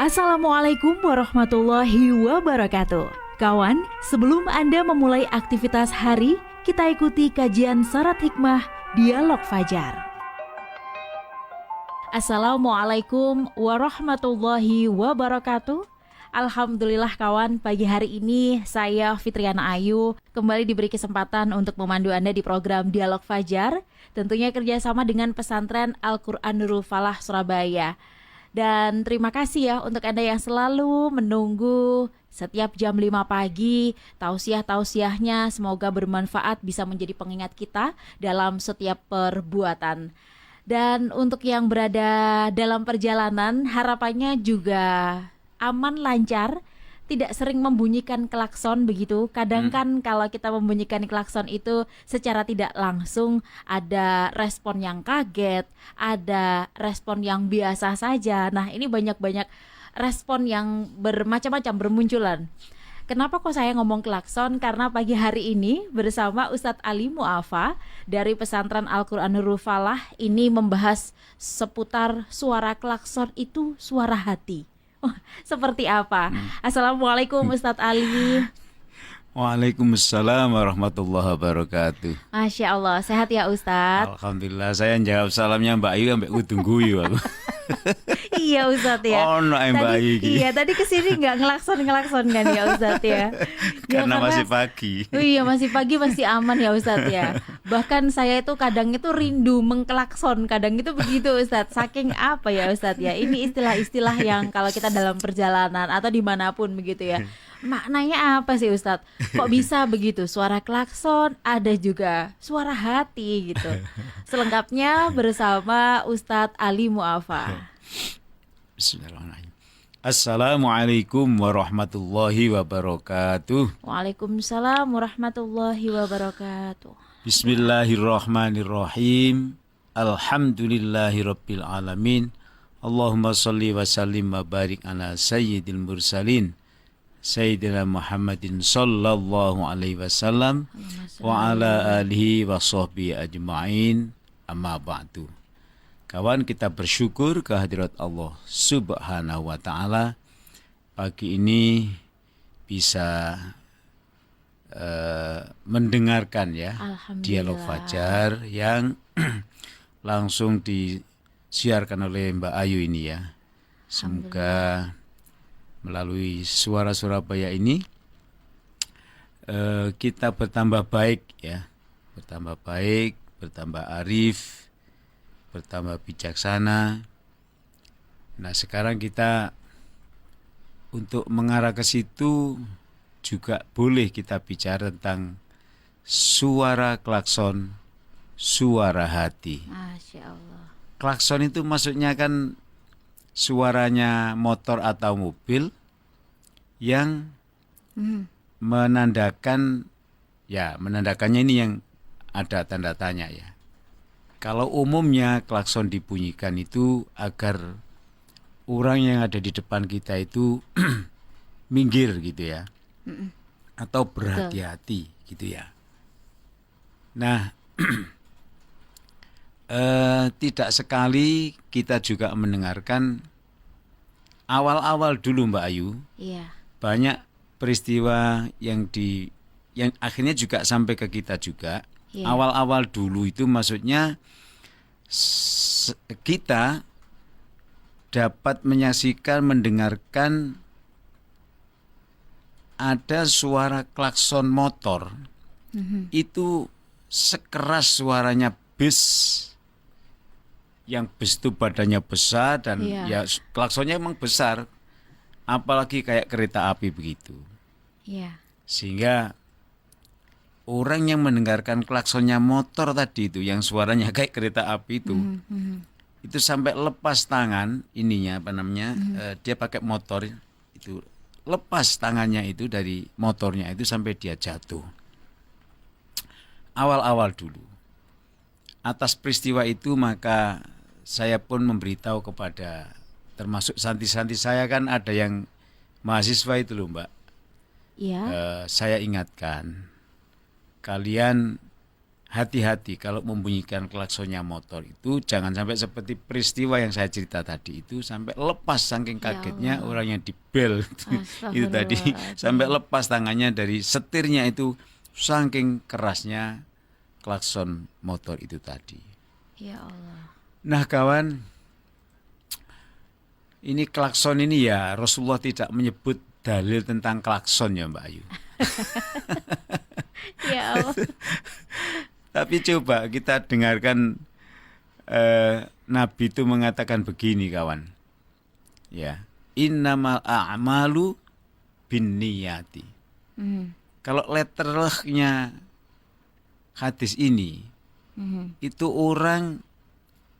Assalamualaikum warahmatullahi wabarakatuh. Kawan, sebelum Anda memulai aktivitas hari, kita ikuti kajian Syarat Hikmah Dialog Fajar. Assalamualaikum warahmatullahi wabarakatuh. Alhamdulillah kawan, pagi hari ini saya Fitriana Ayu kembali diberi kesempatan untuk memandu Anda di program Dialog Fajar, tentunya kerjasama dengan pesantren Al-Quran Nurul Falah Surabaya. Dan terima kasih ya untuk Anda yang selalu menunggu setiap jam 5 pagi. Tausiah-tausiahnya semoga bermanfaat, bisa menjadi pengingat kita dalam setiap perbuatan. Dan untuk yang berada dalam perjalanan, harapannya juga aman, lancar, tidak sering membunyikan klakson begitu. Kadang kan kalau kita membunyikan klakson itu secara tidak langsung ada respon yang kaget, ada respon yang biasa saja. Nah, ini banyak-banyak respon yang bermacam-macam bermunculan. Kenapa kok saya ngomong klakson? Karena pagi hari ini bersama Ustadz Ali Mu'afa dari pesantren Al-Quran Nurul Falah ini membahas seputar suara klakson itu suara hati. Seperti apa? Assalamualaikum Ustadz Ali. Waalaikumsalam warahmatullahi wabarakatuh. Masya Allah, sehat ya Ustadz? Alhamdulillah, saya jawab salamnya Mbak Ayu sampai udung guyu aku. Iya Ustadz ya. Oh, no, Mbak Ayu. Iya, tadi kesini nggak ngelakson kan ya Ustadz ya? Karena masih pagi. Iya, masih pagi, masih aman ya Ustadz ya. Bahkan saya itu kadang itu rindu mengkelakson, kadang itu begitu Ustadz. Saking apa ya Ustadz ya? Ini istilah-istilah yang kalau kita dalam perjalanan atau dimanapun begitu ya. Maknanya apa sih Ustadz? Kok bisa begitu? Suara klakson, ada juga suara hati gitu. Selengkapnya bersama Ustadz Ali Mu'afa. Bismillahirrahmanirrahim. Assalamualaikum warahmatullahi wabarakatuh. Waalaikumsalam warahmatullahi wabarakatuh. Bismillahirrahmanirrahim. Alhamdulillahirabbil alamin. Allahumma shalli wa sallim wa barik ala sayyidil mursalin Sayyidina Muhammadin sallallahu alaihi wasallam wa ala alihi wa sahbihi ajma'in, amma ba'du. Kawan, kita bersyukur kehadirat Allah subhanahu wa ta'ala. Pagi ini bisa mendengarkan ya Dialog Fajar yang langsung disiarkan oleh Mbak Ayu ini ya. Semoga melalui suara Surabaya ini kita bertambah baik ya, bertambah baik, bertambah arif, bertambah bijaksana. Nah, sekarang kita untuk mengarah ke situ juga boleh kita bicara tentang suara klakson, suara hati. Masya Allah. Klakson itu maksudnya kan suaranya motor atau mobil yang menandakannya ini yang ada tanda tanya ya. Kalau umumnya klakson dibunyikan itu agar orang yang ada di depan kita itu minggir gitu ya, atau berhati-hati gitu ya. Nah, tidak sekali kita juga mendengarkan awal-awal dulu Mbak Ayu, Iya. banyak peristiwa yang akhirnya juga sampai ke kita juga. Iya. Awal-awal dulu itu maksudnya kita dapat menyaksikan, mendengarkan ada suara klakson motor. Itu sekeras suaranya bis. Yang bus itu badannya besar dan ya klaksonnya emang besar, apalagi kayak kereta api begitu. Iya. Sehingga orang yang mendengarkan klaksonnya motor tadi itu, yang suaranya kayak kereta api itu sampai lepas tangan ininya dia pakai motor itu, lepas tangannya itu dari motornya itu sampai dia jatuh. Awal-awal dulu. Atas peristiwa itu maka saya pun memberitahu kepada termasuk santri-santri saya, kan ada yang mahasiswa itu loh Mbak. Iya. Saya ingatkan, kalian hati-hati kalau membunyikan klaksonnya motor itu, jangan sampai seperti peristiwa yang saya cerita tadi itu, sampai lepas saking Ya kagetnya Allah. orang yang di bel itu tadi, sampai lepas tangannya dari setirnya itu, saking kerasnya klakson motor itu tadi. Ya Allah. Nah kawan, ini klakson ini ya Rasulullah tidak menyebut dalil tentang klakson ya Mbak Ayu. Ya Allah. Tapi coba kita dengarkan Nabi itu mengatakan begini kawan. Ya, innamal a'malu binniyati. Kalau letternya hadis ini itu orang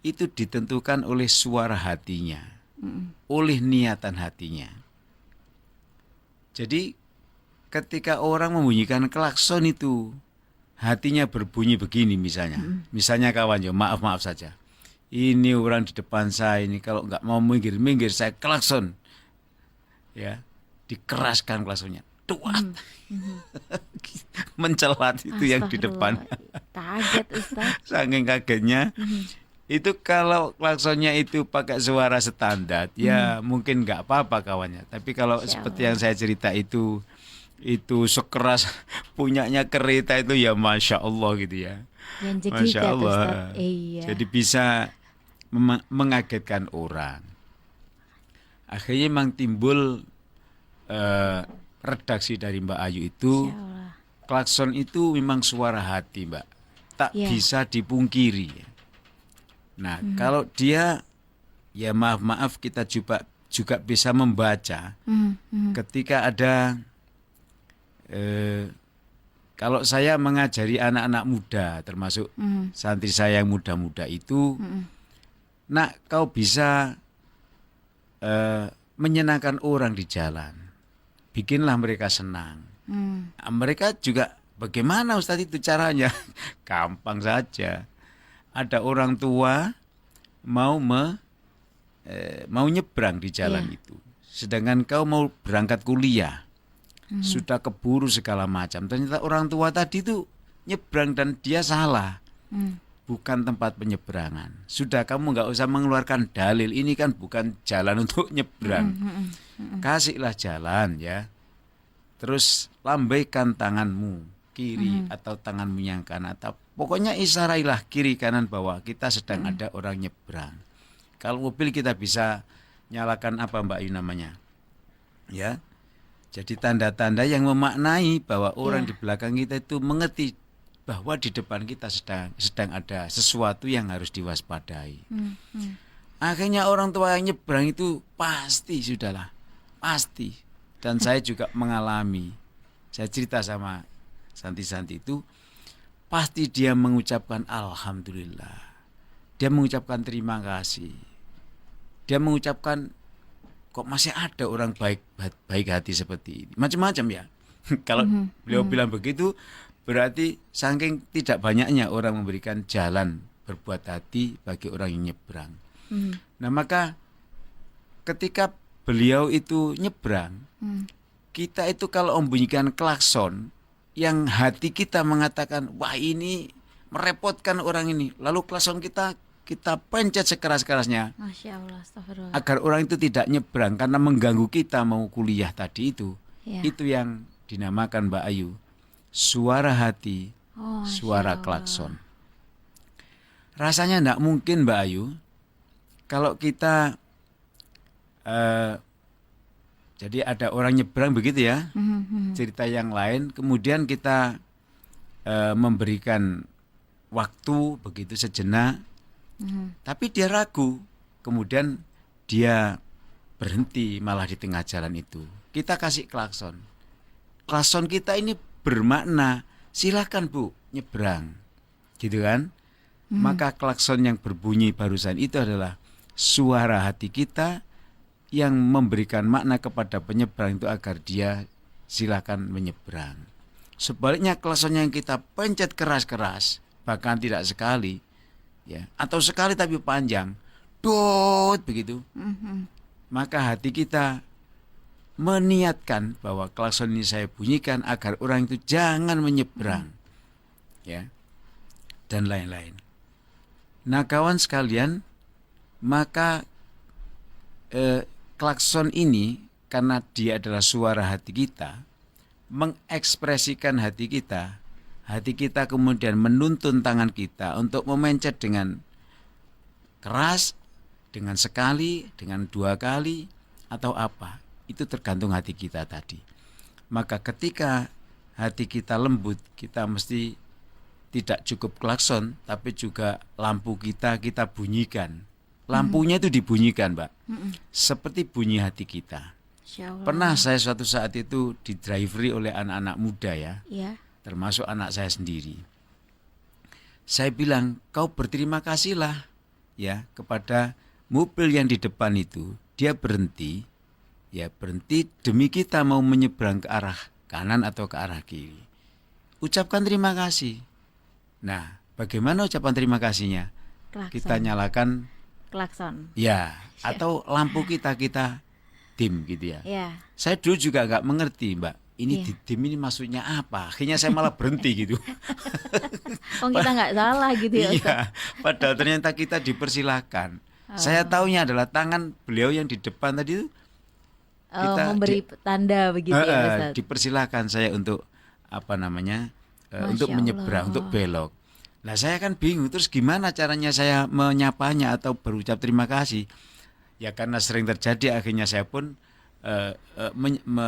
itu ditentukan oleh suara hatinya, oleh niatan hatinya. Jadi ketika orang membunyikan klakson itu, hatinya berbunyi begini misalnya. Misalnya kawan ya, maaf saja. Ini orang di depan saya ini kalau nggak mau minggir saya klakson. Ya, dikeraskan klaksonnya. Tuat. Mencelat itu yang di depan. Kaget Ustaz. Saking kagetnya. Itu kalau klaksonnya itu pakai suara standar, ya mungkin nggak apa-apa kawannya. Tapi kalau seperti yang saya cerita itu sekeras punyanya kereta itu ya Masya Allah gitu ya. Masya Allah. Iya. Jadi bisa mengagetkan orang. Akhirnya memang timbul redaksi dari Mbak Ayu itu, klakson itu memang suara hati Mbak. Tak bisa dipungkiri. Nah kalau dia, ya maaf kita juga bisa membaca ketika ada, kalau saya mengajari anak-anak muda, termasuk santri saya yang muda-muda itu, nak kau bisa menyenangkan orang di jalan, bikinlah mereka senang. Nah, mereka juga bagaimana Ustadz itu caranya? Gampang saja. Ada orang tua mau nyebrang di jalan itu, sedangkan kau mau berangkat kuliah, sudah keburu segala macam. Ternyata orang tua tadi itu nyebrang dan dia salah, bukan tempat penyeberangan. Sudah kamu nggak usah mengeluarkan dalil, ini kan bukan jalan untuk nyebrang. Kasihlah jalan ya. Terus lambaikan tanganmu kiri atau tanganmu yang kanan, atau pokoknya isarailah kiri kanan bahwa kita sedang ada orang nyebrang. Kalau mobil kita bisa nyalakan apa Mbak Yu namanya, ya. Jadi tanda-tanda yang memaknai bahwa orang di belakang kita itu mengerti bahwa di depan kita sedang ada sesuatu yang harus diwaspadai. Akhirnya orang tua yang nyebrang itu pasti sudahlah, pasti. Dan saya juga mengalami. Saya cerita sama santi-santi itu, pasti dia mengucapkan alhamdulillah. Dia mengucapkan terima kasih. Dia mengucapkan kok masih ada orang baik hati seperti ini. Macam-macam ya. Kalau beliau bilang begitu, berarti saking tidak banyaknya orang memberikan jalan berbuat hati bagi orang yang nyebrang. Nah maka ketika beliau itu nyebrang, kita itu kalau membunyikan klakson, yang hati kita mengatakan, wah ini merepotkan orang ini, lalu klakson kita pencet sekeras-kerasnya, Masya Allah, astagfirullah. agar orang itu tidak nyebrang karena mengganggu kita mau kuliah tadi itu. Itu yang dinamakan Mbak Ayu suara hati, suara klakson. Rasanya tidak mungkin Mbak Ayu kalau kita jadi ada orang nyebrang begitu ya, cerita yang lain, kemudian kita memberikan waktu begitu sejenak, tapi dia ragu, kemudian dia berhenti malah di tengah jalan itu. Kita kasih klakson. Klakson kita ini bermakna, silakan Bu, nyebrang. Gitu kan? Maka klakson yang berbunyi barusan itu adalah suara hati kita yang memberikan makna kepada penyeberang itu agar dia silakan menyeberang. Sebaliknya klakson yang kita pencet keras-keras, bahkan tidak sekali, ya, atau sekali tapi panjang, dot begitu, maka hati kita meniatkan bahwa klakson ini saya bunyikan agar orang itu jangan menyeberang, ya. dan lain-lain. Nah kawan sekalian, maka klakson ini karena dia adalah suara hati kita, mengekspresikan hati kita kemudian menuntun tangan kita untuk memencet dengan keras, dengan sekali, dengan 2 kali, atau apa. Itu tergantung hati kita tadi. Maka ketika hati kita lembut, kita mesti tidak cukup klakson, tapi juga lampu kita bunyikan. Lampunya itu dibunyikan, Mbak. Seperti bunyi hati kita. Pernah saya suatu saat itu didriveri oleh anak-anak muda ya. Termasuk anak saya sendiri. Saya bilang, kau berterima kasihlah ya kepada mobil yang di depan itu. Dia berhenti demi kita mau menyeberang ke arah kanan atau ke arah kiri. Ucapkan terima kasih. Nah, bagaimana ucapan terima kasihnya? Klakson. Kita nyalakan klakson. Ya, atau lampu kita dim gitu ya. Saya dulu juga nggak mengerti, Mbak. Ini di dim ini maksudnya apa? Akhirnya saya malah berhenti gitu. Oh, kita nggak salah gitu ya. Iya, padahal ternyata kita dipersilahkan. Saya taunya adalah tangan beliau yang di depan tadi itu kita memberi tanda begitu ya, Ustaz. Dipersilahkan saya untuk untuk menyeberang, untuk belok. Nah saya kan bingung, terus gimana caranya saya menyapanya atau berucap terima kasih? Ya karena sering terjadi, akhirnya saya pun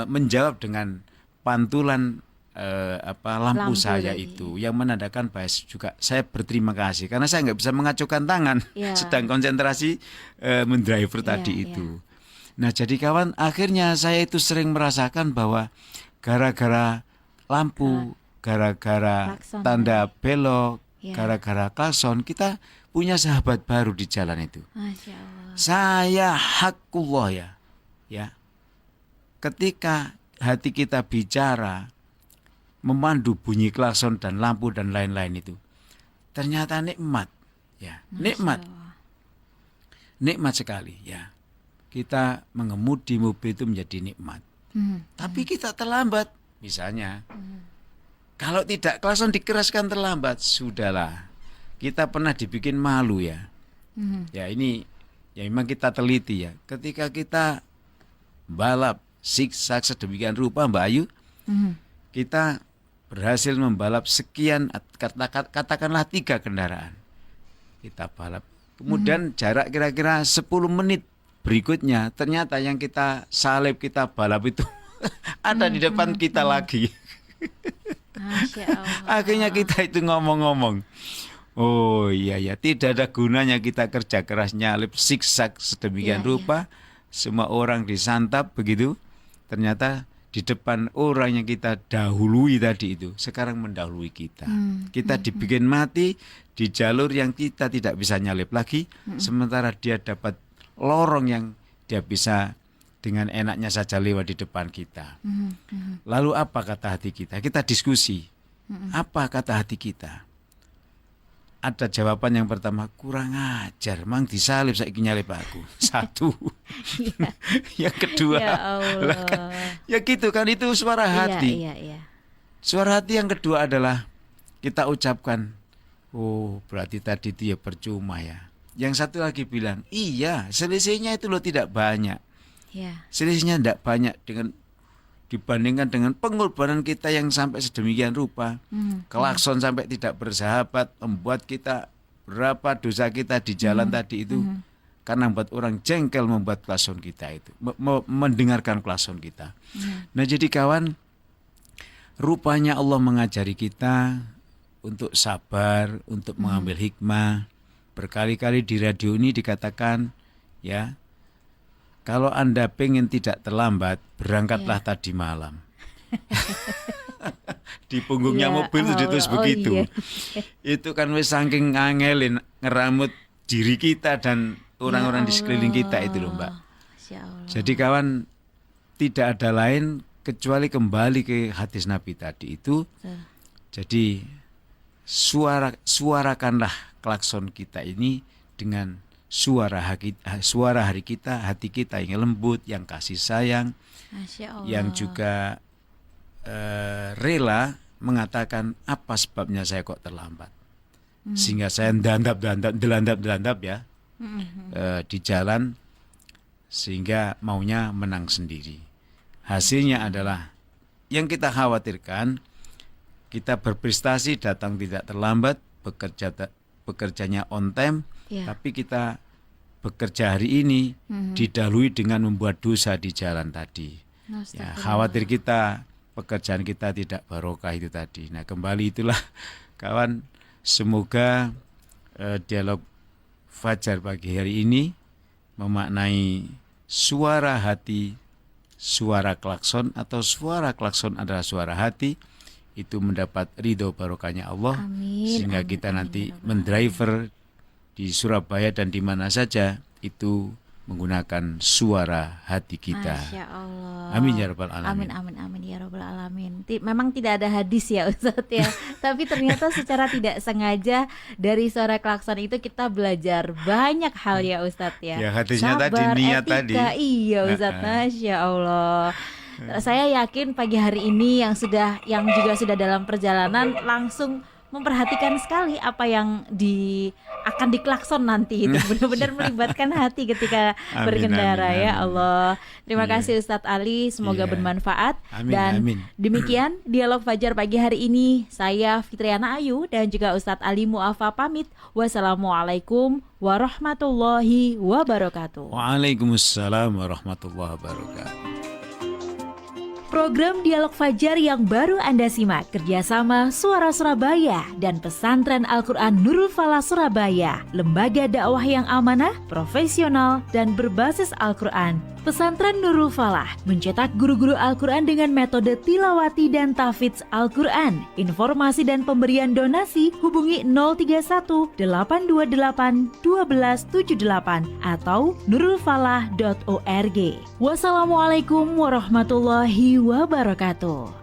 menjawab dengan pantulan lampu saya tadi itu, yang menandakan bahwa juga saya berterima kasih karena saya nggak bisa mengacungkan tangan sedang konsentrasi mendriver tadi itu. Nah jadi kawan, akhirnya saya itu sering merasakan bahwa gara-gara lampu, gara-gara tanda belok, gara-gara klakson, kita punya sahabat baru di jalan itu. Masya Allah. Saya hakullah ya. Ketika hati kita bicara, memandu bunyi klakson dan lampu dan lain-lain itu, ternyata nikmat ya. Nikmat sekali ya. Kita mengemudi mobil itu menjadi nikmat. Tapi kita terlambat misalnya. Kalau tidak klakson dikeraskan terlambat, sudahlah. Kita pernah dibikin malu ya. Ya ini ya memang kita teliti ya. Ketika kita balap zigzag sedemikian rupa, Mbak Ayu, kita berhasil membalap sekian, katakanlah 3 kendaraan. Kita balap. Kemudian jarak kira-kira 10 menit berikutnya, ternyata yang kita salib, kita balap itu ada di depan kita lagi. Masya Allah. Akhirnya kita itu ngomong-ngomong, oh iya ya, tidak ada gunanya kita kerja keras nyalip zigzag sedemikian rupa, semua orang disantap begitu. Ternyata di depan orang yang kita dahului tadi itu sekarang mendahului kita. Kita dibikin mati di jalur yang kita tidak bisa nyalip lagi, sementara dia dapat lorong yang dia bisa dengan enaknya saja lewat di depan kita. Lalu apa kata hati kita? Kita diskusi. Apa kata hati kita? Ada jawaban yang pertama, kurang ajar, mang disalip saiki nyalip aku. 1. Yang kedua, Ya Allah. ya gitu kan, itu suara hati. Iya. Suara hati yang kedua adalah kita ucapkan, oh berarti tadi itu ya percuma ya. Yang satu lagi bilang, iya selisihnya itu loh tidak banyak. Selisihnya tidak banyak dibandingkan dengan pengorbanan kita yang sampai sedemikian rupa. Klakson sampai tidak bersahabat, membuat kita berapa dosa kita di jalan tadi itu. Karena membuat orang jengkel membuat klakson kita itu, mendengarkan klakson kita. Nah jadi kawan, rupanya Allah mengajari kita untuk sabar, untuk mengambil hikmah. Berkali-kali di radio ini dikatakan ya, kalau Anda pengen tidak terlambat, berangkatlah tadi malam. Di punggungnya mobil itu ditulis begitu. Itu kan wis saking angelin ngeramut diri kita dan orang-orang di sekeliling kita itu loh, Mbak. Jadi kawan, tidak ada lain kecuali kembali ke hadis Nabi tadi itu. Jadi suarakanlah klakson kita ini dengan suara hati kita yang lembut, yang kasih sayang, yang juga rela mengatakan apa sebabnya saya kok terlambat. Sehingga saya delandap ya di jalan, sehingga maunya menang sendiri. Hasilnya adalah yang kita khawatirkan, kita berprestasi, datang tidak terlambat, bekerjanya on time, tapi kita bekerja hari ini didahului dengan membuat dosa di jalan tadi. Ya, khawatir kita pekerjaan kita tidak barokah itu tadi. Nah, kembali itulah kawan, semoga dialog Fajar pagi hari ini memaknai suara hati, suara klakson atau suara klakson adalah suara hati, itu mendapat ridho barokahnya Allah. Sehingga kita nanti mendriver di Surabaya dan di mana saja itu menggunakan suara hati kita. Masya Allah. Amin ya rabbal alamin. Amin ya rabbal alamin. Memang tidak ada hadis ya Ustadz ya, tapi ternyata secara tidak sengaja dari suara klakson itu kita belajar banyak hal ya Ustadz ya. Ya, hadisnya sabar, tadi, niat etika, tadi. Iya Ustadz, Masya Allah. Saya yakin pagi hari ini yang juga sudah dalam perjalanan langsung memperhatikan sekali apa yang akan diklakson nanti, itu benar-benar melibatkan hati ketika berkendara. Ya Allah. Terima kasih Ustadz Ali, semoga bermanfaat. Amin. Demikian dialog Fajar pagi hari ini. Saya Fitriana Ayu dan juga Ustadz Ali Mu'afa pamit. Wassalamualaikum warahmatullahi wabarakatuh. Waalaikumsalam warahmatullahi wabarakatuh. Program Dialog Fajar yang baru Anda simak kerjasama Suara Surabaya dan Pesantren Al-Quran Nurul Falah Surabaya, lembaga dakwah yang amanah, profesional, dan berbasis Al-Quran. Pesantren Nurul Falah mencetak guru-guru Al-Quran dengan metode tilawati dan tahfidz Al-Quran. Informasi dan pemberian donasi hubungi 031 828 1278 atau nurulfalah.org. Wassalamualaikum warahmatullahi wabarakatuh.